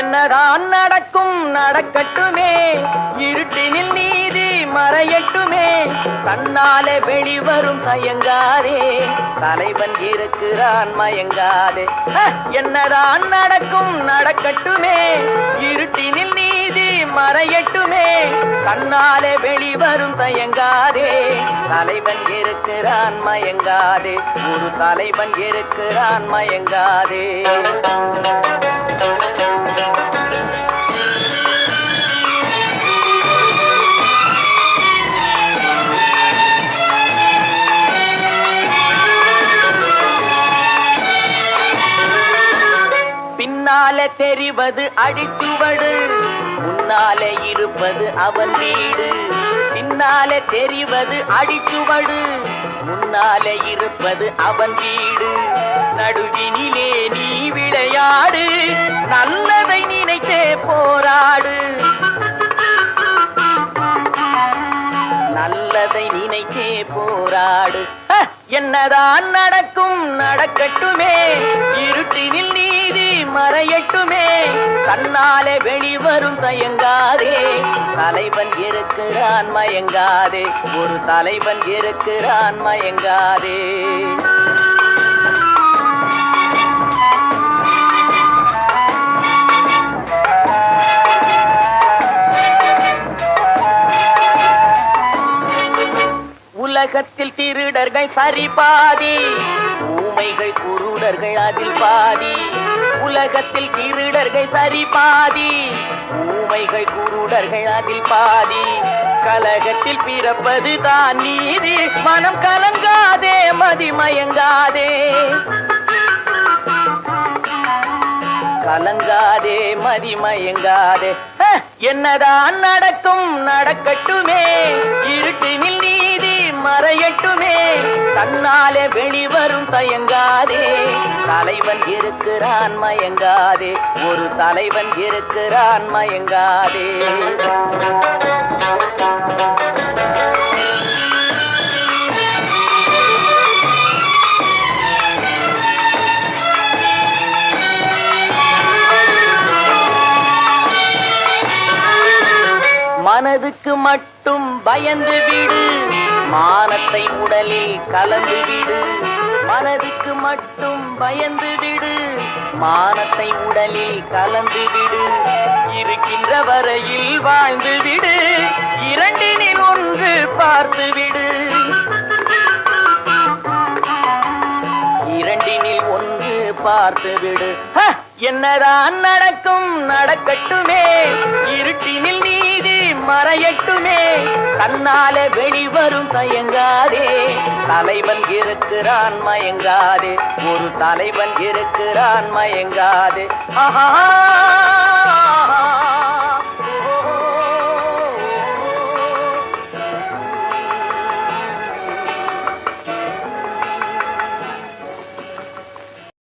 என்னதான் நடக்கும் நடக்கட்டுமே, இருட்டினில் நீதி மறையட்டுமே, தன்னாலே வெளிவரும் தயங்காதே, தலைவன் இருக்கிறான் மயங்காதே. என்னதான் நடக்கும் நடக்கட்டுமே, இருட்டினில் நீதி மறையட்டுமே, தன்னாலே வெளிவரும் தயங்காதே, தலைவன் இருக்கிறான் மயங்காதே, ஒரு தலைவன் இருக்கிறான் மயங்காதே. பின்னாலே தெரிவது அடிச்சுவடு, முன்னாலே இருப்பது அவன் வீடு. பின்னாலே தெரிவது அடிச்சுவடு, முன்னாலே இருப்பது அவன் வீடு. நடுவினிலே நீ விளையாடு, நல்லதை நினைத்தே போராடு, நல்லதை நினைத்தே போராடு. என்னதான் நடக்கும் நடக்கட்டுமே, இருட்டினில் நீதி மறையட்டுமே, தன்னாலே வெளிவரும் தயங்காதே, தலைவன் இருக்கிறான் மயங்காதே, ஒரு தலைவன் இருக்கிறான் மயங்காதே. உலகத்தில் திருடர்கள் சரி பாதி, ஊமைகள் குருடர்கள் அதில் பாதி. உலகத்தில் திருடர்கள் சரி பாதி, ஊமைகள் குருடர்கள் அதில் பாதி. கலகத்தில் பிறப்பது தான் நீதி, மனம் கலங்காதே மதிமயங்காதே, கலங்காதே மதிமயங்காதே. என்னதான் நடக்கும் நடக்கட்டுமே, இருட்டினில் நீதி மறையட்டுமே, தன்னாலே வெளிவரும் தயங்காதே, தலைவன் இருக்கிறான் மயங்காதே, ஒரு தலைவன் இருக்கிறான் மயங்காதே. மனதுக்கு மட்டும் பயந்து விடு, மானத்தை உடலில் கலந்து விடு. மனதுக்கு மட்டும் பயந்து விடு, மானத்தை உடலில் கலந்து விடு. இருக்கின்ற வரையில் வாழ்ந்து விடு, இரண்டினில் ஒன்று பார்த்து விடு, இரண்டினில் ஒன்று பார்த்து விடு. என்னதான் நடக்கும் நடக்கட்டுமே, இருட்டினில் நீதி மறையட்டுமே, தன்னாலே வெளிவரும் தயங்காதே, தலைவன் இருக்கிறான் மயங்காதே, ஒரு தலைவன் இருக்கிறான் மயங்காதே. ஆஹா.